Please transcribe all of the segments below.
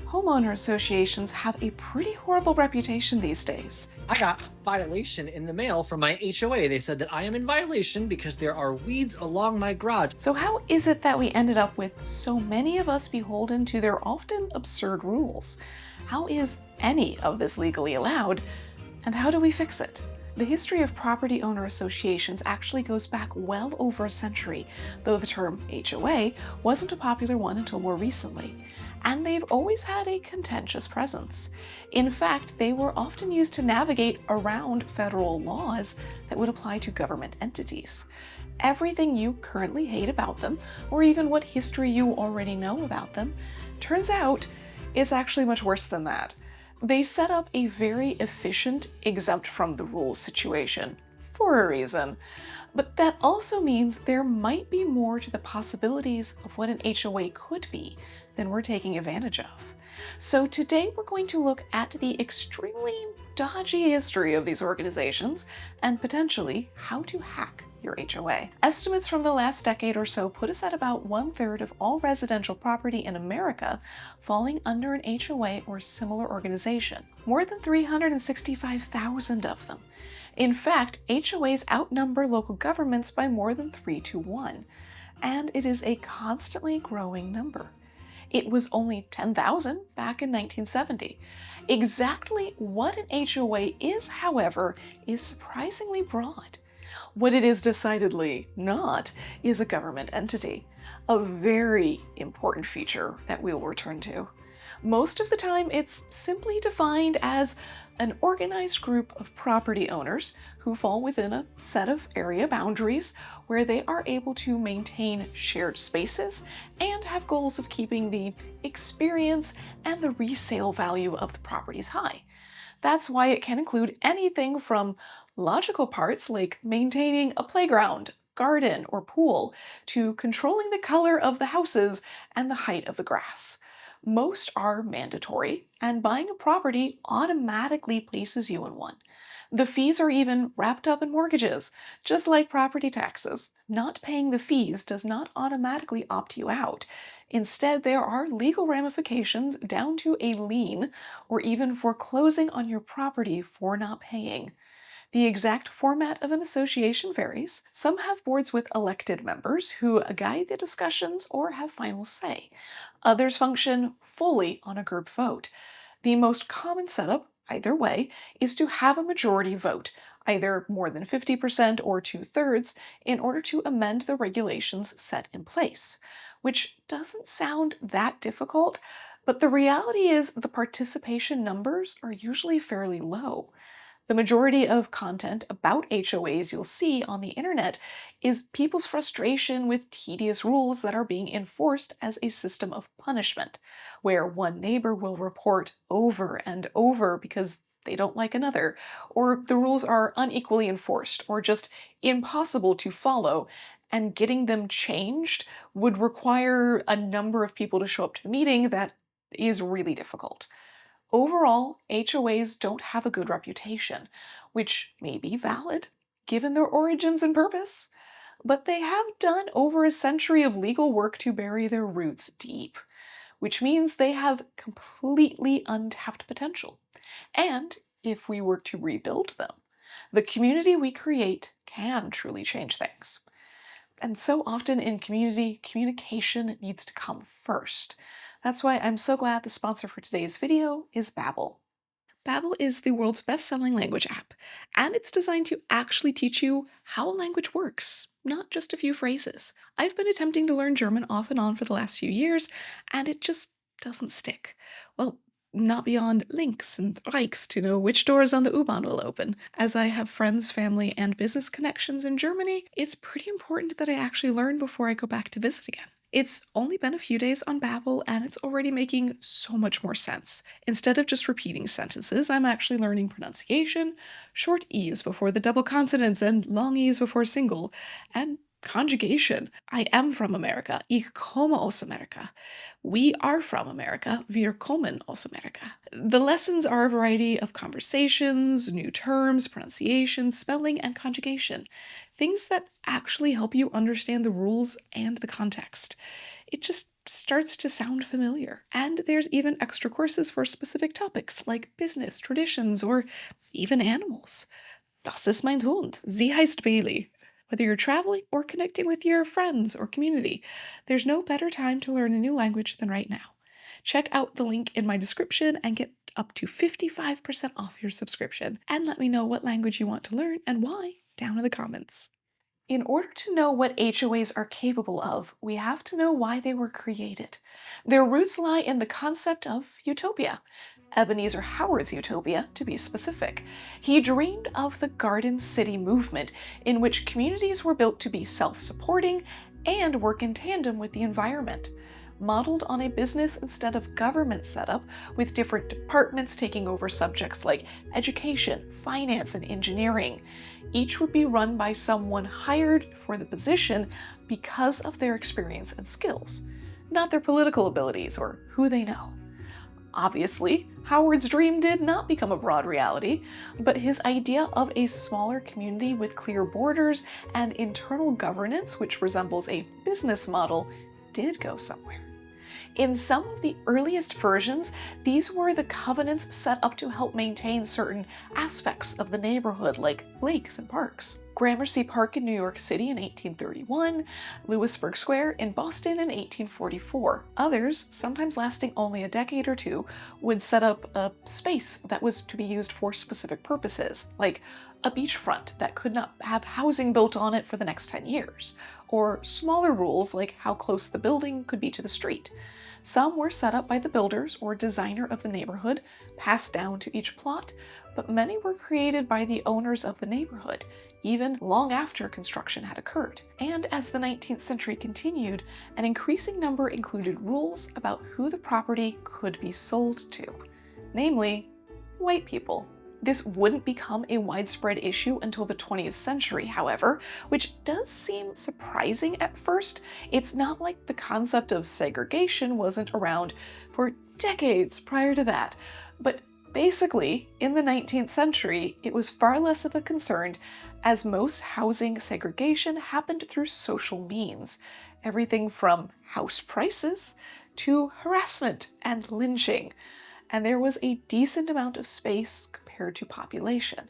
Homeowner associations have a pretty horrible reputation these days. I got a violation in the mail from my HOA. They said that I am in violation because there are weeds along my garage. So how is it that we ended up with so many of us beholden to their often absurd rules? How is any of this legally allowed? And how do we fix it? The history of property owner associations actually goes back well over a century, though the term HOA wasn't a popular one until more recently. And they've always had a contentious presence. In fact, they were often used to navigate around federal laws that would apply to government entities. Everything you currently hate about them, or even what history you already know about them, turns out it's actually much worse than that. They set up a very efficient, exempt from the rules situation, for a reason. But that also means there might be more to the possibilities of what an HOA could be than we're taking advantage of. So today we're going to look at the extremely dodgy history of these organizations and potentially how to hack your HOA. Estimates from the last decade or so put us at about 1/3 of all residential property in America falling under an HOA or similar organization. More than 365,000 of them. In fact, HOAs outnumber local governments by more than 3-1, and it is a constantly growing number. It was only 10,000 back in 1970. Exactly what an HOA is, however, is surprisingly broad. What it is decidedly not is a government entity, a very important feature that we will return to. Most of the time, it's simply defined as an organized group of property owners who fall within a set of area boundaries where they are able to maintain shared spaces and have goals of keeping the experience and the resale value of the properties high. That's why it can include anything from logical parts like maintaining a playground, garden, or pool, to controlling the color of the houses and the height of the grass. Most are mandatory, and buying a property automatically places you in one. The fees are even wrapped up in mortgages, just like property taxes. Not paying the fees does not automatically opt you out. Instead, there are legal ramifications down to a lien or even foreclosing on your property for not paying. The exact format of an association varies. Some have boards with elected members who guide the discussions or have final say. Others function fully on a group vote. The most common setup, either way, is to have a majority vote, either more than 50% or 2/3, in order to amend the regulations set in place, which doesn't sound that difficult, but the reality is the participation numbers are usually fairly low. The majority of content about HOAs you'll see on the internet is people's frustration with tedious rules that are being enforced as a system of punishment, where one neighbor will report over and over because they don't like another, or the rules are unequally enforced or just impossible to follow, and getting them changed would require a number of people to show up to the meeting that is really difficult. Overall, HOAs don't have a good reputation, which may be valid given their origins and purpose, but they have done over a century of legal work to bury their roots deep, which means they have completely untapped potential. And if we were to rebuild them, the community we create can truly change things. And so often in community, communication needs to come first. That's why I'm so glad the sponsor for today's video is Babbel. Babbel is the world's best-selling language app, and it's designed to actually teach you how a language works, not just a few phrases. I've been attempting to learn German off and on for the last few years, and it just doesn't stick. Well, not beyond links and Reichs to know which doors on the U-Bahn will open. As I have friends, family, and business connections in Germany, it's pretty important that I actually learn before I go back to visit again. It's only been a few days on Babbel, and it's already making so much more sense. Instead of just repeating sentences, I'm actually learning pronunciation, short E's before the double consonants and long E's before single, and conjugation. I am from America. Ich komme aus Amerika. We are from America. Wir kommen aus Amerika. The lessons are a variety of conversations, new terms, pronunciation, spelling, and conjugation. Things that actually help you understand the rules and the context. It just starts to sound familiar. And there's even extra courses for specific topics like business, traditions, or even animals. Das ist mein Hund. Sie heißt Bailey. Whether you're traveling or connecting with your friends or community, there's no better time to learn a new language than right now. Check out the link in my description and get up to 55% off your subscription. And let me know what language you want to learn and why down in the comments. In order to know what HOAs are capable of, we have to know why they were created. Their roots lie in the concept of utopia. Ebenezer Howard's utopia, to be specific. He dreamed of the Garden City movement, in which communities were built to be self-supporting and work in tandem with the environment. Modeled on a business instead of government setup, with different departments taking over subjects like education, finance, and engineering. Each would be run by someone hired for the position because of their experience and skills, not their political abilities or who they know. Obviously, Howard's dream did not become a broad reality, but his idea of a smaller community with clear borders and internal governance, which resembles a business model, did go somewhere. In some of the earliest versions, these were the covenants set up to help maintain certain aspects of the neighborhood, like lakes and parks. Gramercy Park in New York City in 1831, Lewisburg Square in Boston in 1844. Others, sometimes lasting only a decade or two, would set up a space that was to be used for specific purposes, like a beachfront that could not have housing built on it for the next 10 years, or smaller rules like how close the building could be to the street. Some were set up by the builders or designer of the neighborhood, passed down to each plot, but many were created by the owners of the neighborhood, even long after construction had occurred. And as the 19th century continued, an increasing number included rules about who the property could be sold to, namely, white people. This wouldn't become a widespread issue until the 20th century, however, which does seem surprising at first. It's not like the concept of segregation wasn't around for decades prior to that, but basically, in the 19th century, it was far less of a concern, as most housing segregation happened through social means, everything from house prices to harassment and lynching, and there was a decent amount of space compared to population.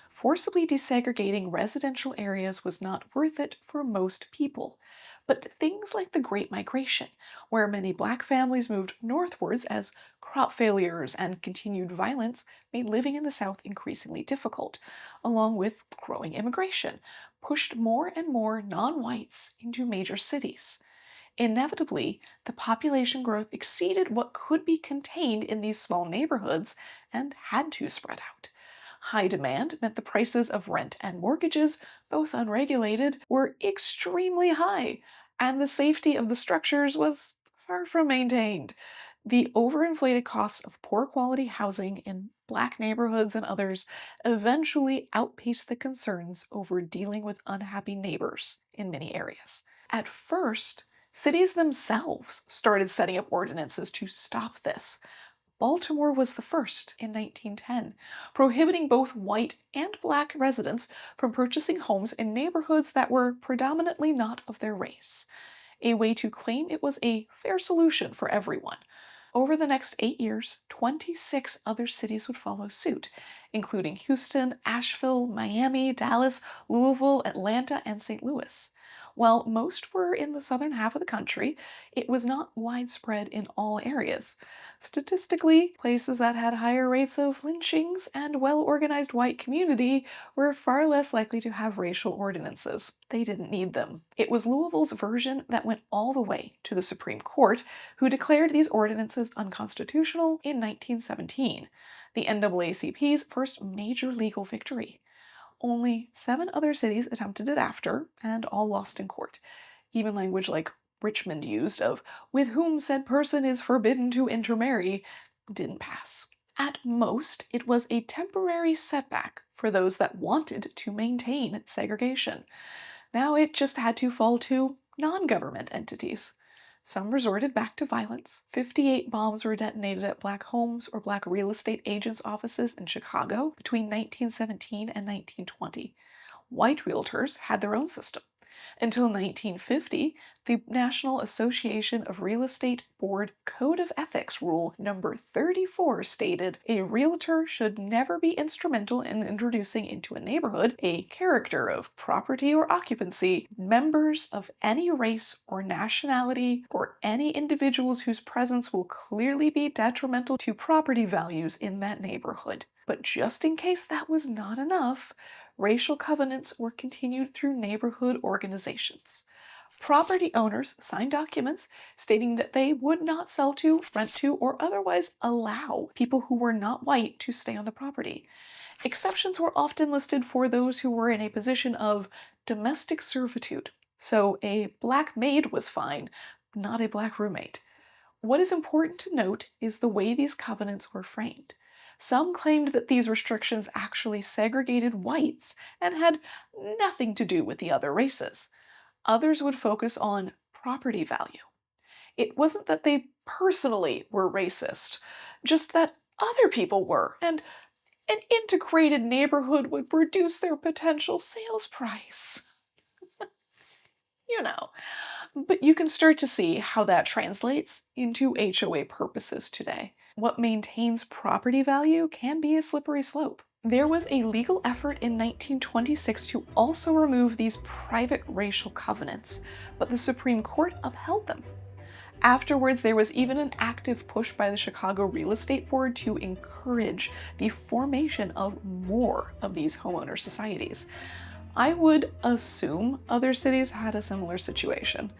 Forcibly desegregating residential areas was not worth it for most people. But things like the Great Migration, where many Black families moved northwards as crop failures and continued violence made living in the South increasingly difficult, along with growing immigration, pushed more and more non-whites into major cities. Inevitably, the population growth exceeded what could be contained in these small neighborhoods and had to spread out. High demand meant the prices of rent and mortgages, both unregulated, were extremely high, and the safety of the structures was far from maintained. The overinflated costs of poor quality housing in Black neighborhoods and others eventually outpaced the concerns over dealing with unhappy neighbors in many areas. At first, cities themselves started setting up ordinances to stop this. Baltimore was the first in 1910, prohibiting both white and Black residents from purchasing homes in neighborhoods that were predominantly not of their race, a way to claim it was a fair solution for everyone. Over the next 8 years, 26 other cities would follow suit, including Houston, Asheville, Miami, Dallas, Louisville, Atlanta, and St. Louis. While most were in the southern half of the country, it was not widespread in all areas. Statistically, places that had higher rates of lynchings and well-organized white community were far less likely to have racial ordinances. They didn't need them. It was Louisville's version that went all the way to the Supreme Court, who declared these ordinances unconstitutional in 1917, the NAACP's first major legal victory. Only 7 other cities attempted it after, and all lost in court. Even language like Richmond used of "with whom said person is forbidden to intermarry" didn't pass. At most, it was a temporary setback for those that wanted to maintain segregation. Now it just had to fall to non-government entities. Some resorted back to violence. 58 bombs were detonated at Black homes or Black real estate agents' offices in Chicago between 1917 and 1920. White realtors had their own system. Until 1950, the National Association of Real Estate Board Code of Ethics Rule number 34 stated, "A realtor should never be instrumental in introducing into a neighborhood a character of property or occupancy, members of any race or nationality, or any individuals whose presence will clearly be detrimental to property values in that neighborhood." But just in case that was not enough, racial covenants were continued through neighborhood organizations. Property owners signed documents stating that they would not sell to, rent to, or otherwise allow people who were not white to stay on the property. Exceptions were often listed for those who were in a position of domestic servitude. So a black maid was fine, not a black roommate. What is important to note is the way these covenants were framed. Some claimed that these restrictions actually segregated whites and had nothing to do with the other races. Others would focus on property value. It wasn't that they personally were racist, just that other people were, and an integrated neighborhood would reduce their potential sales price. You know. But you can start to see how that translates into HOA purposes today. What maintains property value can be a slippery slope. There was a legal effort in 1926 to also remove these private racial covenants, but the Supreme Court upheld them. Afterwards, there was even an active push by the Chicago Real Estate Board to encourage the formation of more of these homeowner societies. I would assume other cities had a similar situation.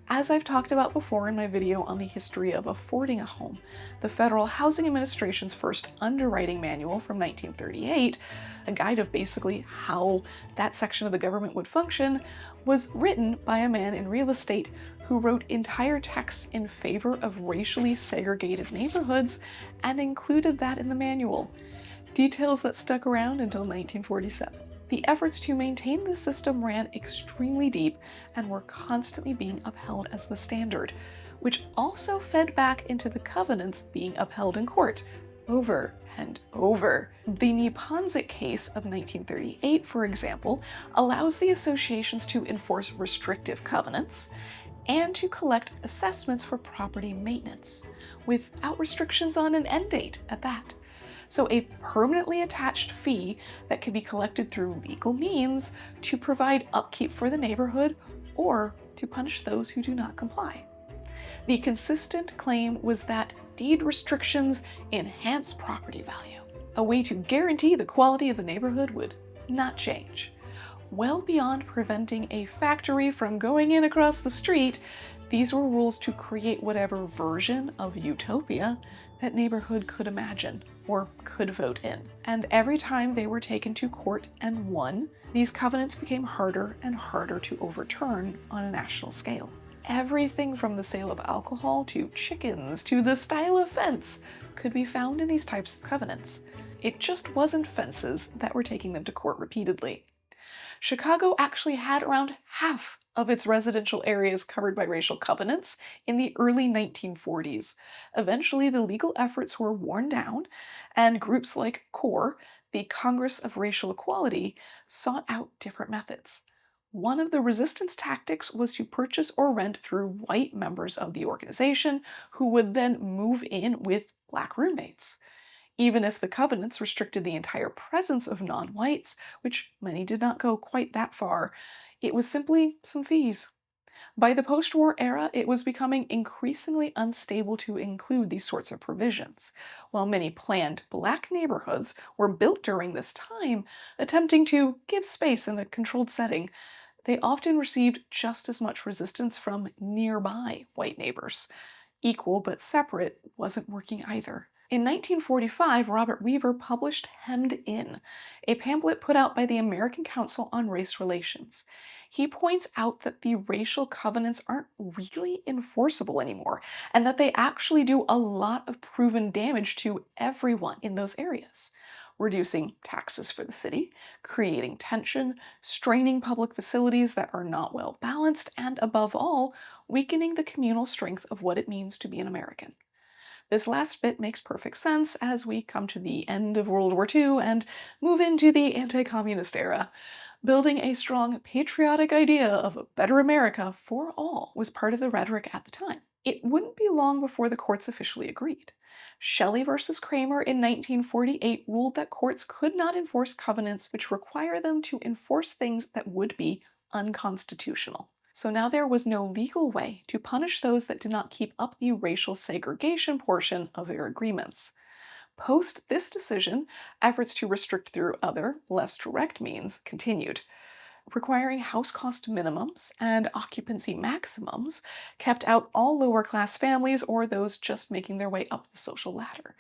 As I've talked about before in my video on the history of affording a home, the Federal Housing Administration's first underwriting manual from 1938, a guide of basically how that section of the government would function, was written by a man in real estate who wrote entire texts in favor of racially segregated neighborhoods and included that in the manual. Details that stuck around until 1947. The efforts to maintain the system ran extremely deep and were constantly being upheld as the standard, which also fed back into the covenants being upheld in court, over and over. The Neponset case of 1938, for example, allows the associations to enforce restrictive covenants and to collect assessments for property maintenance, without restrictions on an end date at that. So a permanently attached fee that can be collected through legal means to provide upkeep for the neighborhood or to punish those who do not comply. The consistent claim was that deed restrictions enhance property value. A way to guarantee the quality of the neighborhood would not change. Well beyond preventing a factory from going in across the street, these were rules to create whatever version of utopia that neighborhood could imagine or could vote in. And every time they were taken to court and won, these covenants became harder and harder to overturn on a national scale. Everything from the sale of alcohol to chickens to the style of fence could be found in these types of covenants. It just wasn't fences that were taking them to court repeatedly. Chicago actually had around half of its residential areas covered by racial covenants in the early 1940s. Eventually, the legal efforts were worn down, and groups like CORE, the Congress of Racial Equality, sought out different methods. One of the resistance tactics was to purchase or rent through white members of the organization who would then move in with black roommates. Even if the covenants restricted the entire presence of non-whites, which many did not go quite that far, it was simply some fees. By the post-war era, it was becoming increasingly unstable to include these sorts of provisions. While many planned black neighborhoods were built during this time, attempting to give space in a controlled setting, they often received just as much resistance from nearby white neighbors. Equal but separate wasn't working either. In 1945, Robert Weaver published Hemmed In, a pamphlet put out by the American Council on Race Relations. He points out that the racial covenants aren't really enforceable anymore, and that they actually do a lot of proven damage to everyone in those areas, reducing taxes for the city, creating tension, straining public facilities that are not well balanced, and above all, weakening the communal strength of what it means to be an American. This last bit makes perfect sense as we come to the end of World War II and move into the anti-communist era. Building a strong patriotic idea of a better America for all was part of the rhetoric at the time. It wouldn't be long before the courts officially agreed. Shelley versus Kramer in 1948 ruled that courts could not enforce covenants which require them to enforce things that would be unconstitutional. So now there was no legal way to punish those that did not keep up the racial segregation portion of their agreements. Post this decision, efforts to restrict through other, less direct means continued. Requiring house cost minimums and occupancy maximums kept out all lower class families or those just making their way up the social ladder.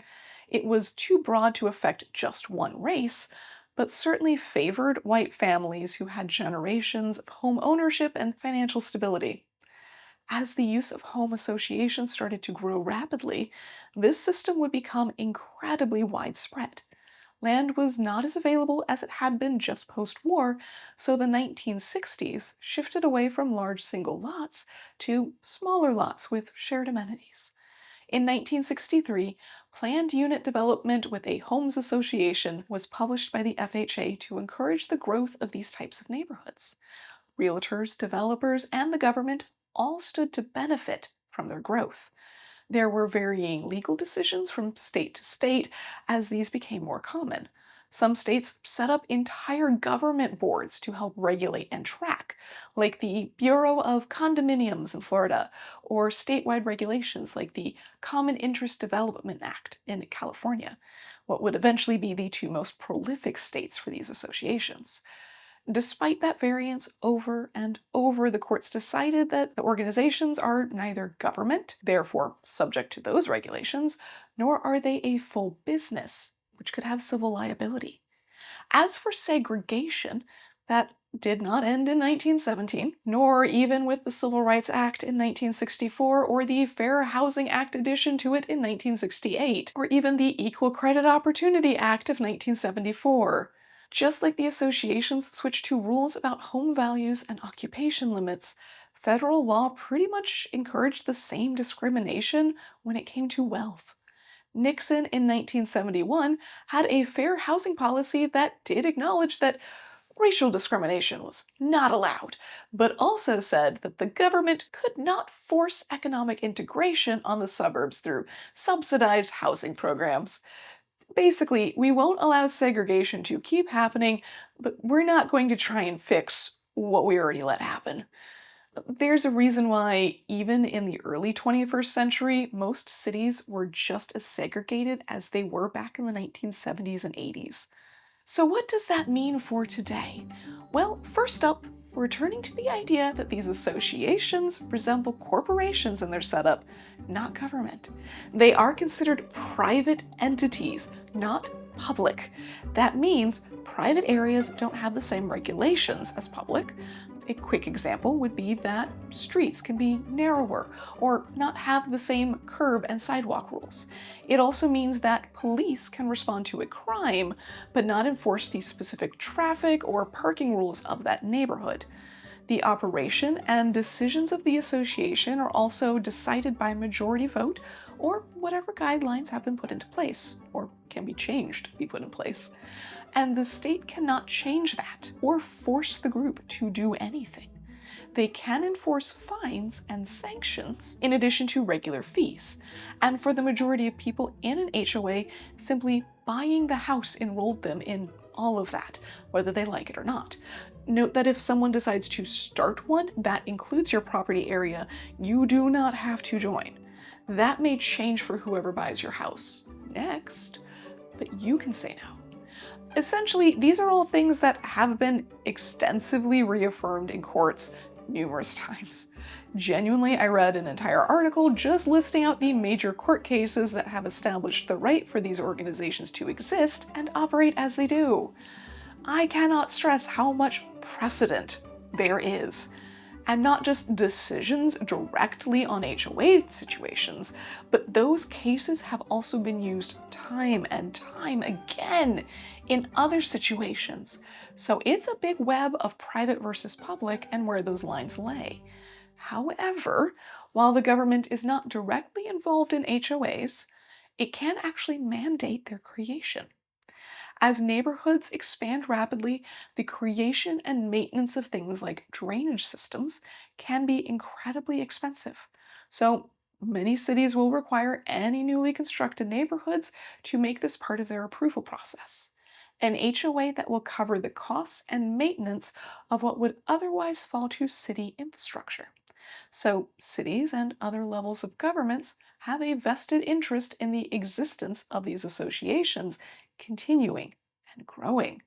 It was too broad to affect just one race, but certainly favored white families who had generations of home ownership and financial stability. As the use of home associations started to grow rapidly, this system would become incredibly widespread. Land was not as available as it had been just post-war, so the 1960s shifted away from large single lots to smaller lots with shared amenities. In 1963, Planned Unit Development with a Homes Association was published by the FHA to encourage the growth of these types of neighborhoods. Realtors, developers, and the government all stood to benefit from their growth. There were varying legal decisions from state to state as these became more common. Some states set up entire government boards to help regulate and track, like the Bureau of Condominiums in Florida, or statewide regulations like the Common Interest Development Act in California, what would eventually be the two most prolific states for these associations. Despite that variance, over and over, the courts decided that the organizations are neither government, therefore subject to those regulations, nor are they a full business, which could have civil liability. As for segregation, that did not end in 1917, nor even with the Civil Rights Act in 1964 or the Fair Housing Act addition to it in 1968, or even the Equal Credit Opportunity Act of 1974. Just like the associations switched to rules about home values and occupation limits, federal law pretty much encouraged the same discrimination when it came to wealth. Nixon in 1971 had a fair housing policy that did acknowledge that racial discrimination was not allowed, but also said that the government could not force economic integration on the suburbs through subsidized housing programs. Basically, we won't allow segregation to keep happening, but we're not going to try and fix what we already let happen. There's a reason why, even in the early 21st century, most cities were just as segregated as they were back in the 1970s and 80s. So what does that mean for today? Well, first up, returning to the idea that these associations resemble corporations in their setup, not government. They are considered private entities, not public. That means private areas don't have the same regulations as public. A quick example would be that streets can be narrower or not have the same curb and sidewalk rules. It also means that police can respond to a crime, but not enforce the specific traffic or parking rules of that neighborhood. The operation and decisions of the association are also decided by majority vote or whatever guidelines have been put into place, or can be changed to be put in place. And the state cannot change that or force the group to do anything. They can enforce fines and sanctions in addition to regular fees. And for the majority of people in an HOA, simply buying the house enrolled them in all of that, whether they like it or not. Note that if someone decides to start one that includes your property area, you do not have to join. That may change for whoever buys your house next, but you can say no. Essentially, these are all things that have been extensively reaffirmed in courts numerous times. Genuinely, I read an entire article just listing out the major court cases that have established the right for these organizations to exist and operate as they do. I cannot stress how much precedent there is. And not just decisions directly on HOA situations, but those cases have also been used time and time again in other situations. So it's a big web of private versus public and where those lines lay. However, while the government is not directly involved in HOAs, it can actually mandate their creation. As neighborhoods expand rapidly, the creation and maintenance of things like drainage systems can be incredibly expensive. So, many cities will require any newly constructed neighborhoods to make this part of their approval process. An HOA that will cover the costs and maintenance of what would otherwise fall to city infrastructure. So, cities and other levels of governments have a vested interest in the existence of these associations continuing and growing.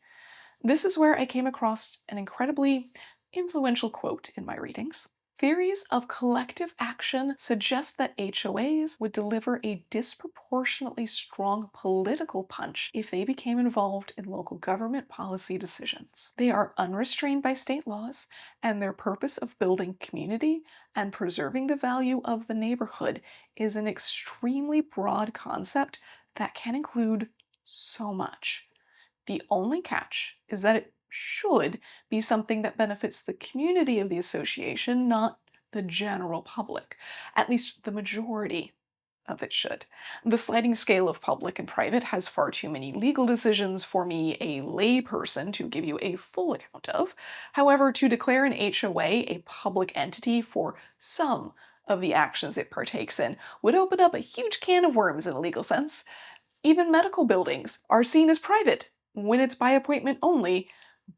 This is where I came across an incredibly influential quote in my readings. Theories of collective action suggest that HOAs would deliver a disproportionately strong political punch if they became involved in local government policy decisions. They are unrestrained by state laws, and their purpose of building community and preserving the value of the neighborhood is an extremely broad concept that can include so much. The only catch is that it should be something that benefits the community of the association, not the general public. At least the majority of it should. The sliding scale of public and private has far too many legal decisions for me, a layperson, to give you a full account of. However, to declare an HOA a public entity for some of the actions it partakes in would open up a huge can of worms in a legal sense. Even medical buildings are seen as private when it's by appointment only,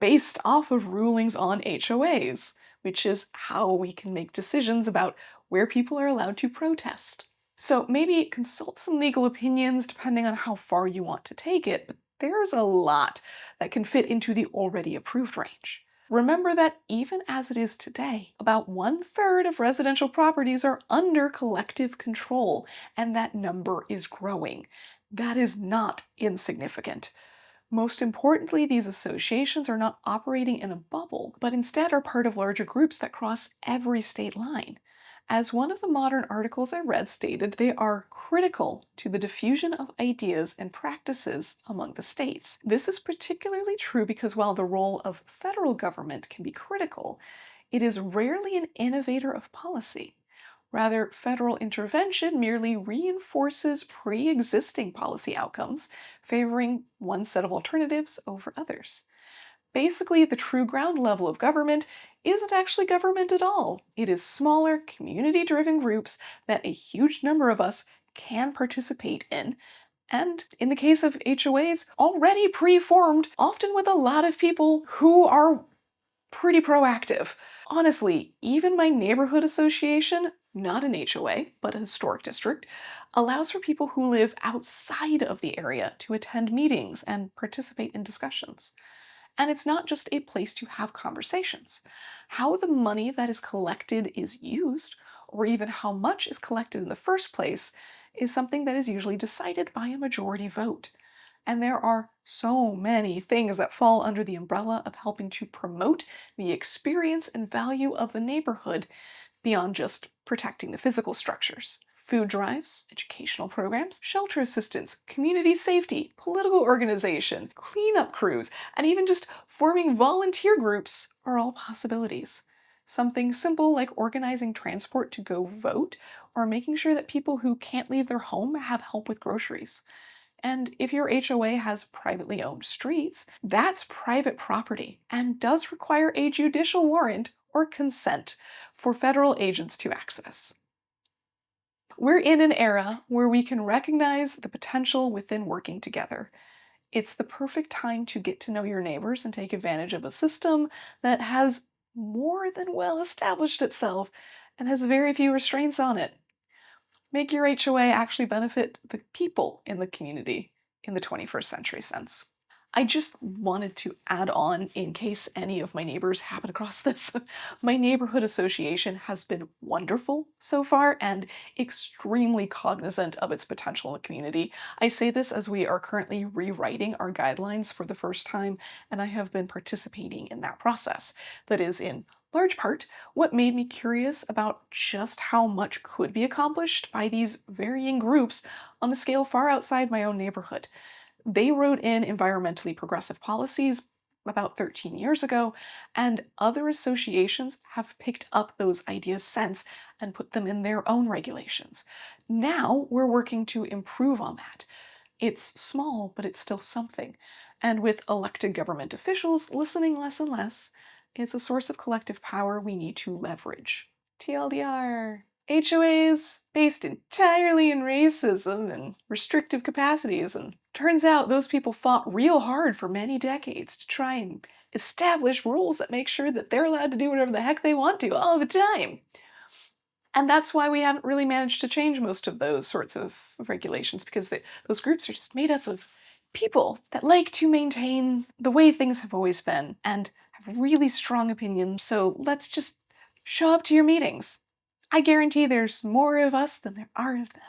based off of rulings on HOAs, which is how we can make decisions about where people are allowed to protest. So maybe consult some legal opinions depending on how far you want to take it, but there's a lot that can fit into the already approved range. Remember that even as it is today, about 1/3 of residential properties are under collective control, and that number is growing. That is not insignificant. Most importantly, these associations are not operating in a bubble, but instead are part of larger groups that cross every state line. As one of the modern articles I read stated, they are critical to the diffusion of ideas and practices among the states. This is particularly true because while the role of federal government can be critical, it is rarely an innovator of policy. Rather, federal intervention merely reinforces pre-existing policy outcomes, favoring one set of alternatives over others. Basically, the true ground level of government isn't actually government at all. It is smaller, community-driven groups that a huge number of us can participate in, and in the case of HOAs, already pre-formed, often with a lot of people who are pretty proactive. Honestly, even my neighborhood association, not an HOA, but a historic district, allows for people who live outside of the area to attend meetings and participate in discussions. And it's not just a place to have conversations. How the money that is collected is used, or even how much is collected in the first place, is something that is usually decided by a majority vote. And there are so many things that fall under the umbrella of helping to promote the experience and value of the neighborhood beyond just protecting the physical structures. Food drives, educational programs, shelter assistance, community safety, political organization, cleanup crews, and even just forming volunteer groups are all possibilities. Something simple like organizing transport to go vote, or making sure that people who can't leave their home have help with groceries. And if your HOA has privately owned streets, that's private property and does require a judicial warrant or consent for federal agents to access. We're in an era where we can recognize the potential within working together. It's the perfect time to get to know your neighbors and take advantage of a system that has more than well established itself and has very few restraints on it. Make your HOA actually benefit the people in the community in the 21st century sense. I just wanted to add on in case any of my neighbors happen across this. My neighborhood association has been wonderful so far and extremely cognizant of its potential in the community. I say this as we are currently rewriting our guidelines for the first time, and I have been participating in that process. That is, in large part, what made me curious about just how much could be accomplished by these varying groups on a scale far outside my own neighborhood. They wrote in environmentally progressive policies about 13 years ago, and other associations have picked up those ideas since and put them in their own regulations. Now we're working to improve on that. It's small, but it's still something. And with elected government officials listening less and less, it's a source of collective power we need to leverage. TLDR. HOAs based entirely in racism and restrictive capacities, and turns out those people fought real hard for many decades to try and establish rules that make sure that they're allowed to do whatever the heck they want to all the time. And that's why we haven't really managed to change most of those sorts of regulations, because those groups are just made up of people that like to maintain the way things have always been and have really strong opinions. So let's just show up to your meetings. I guarantee there's more of us than there are of them.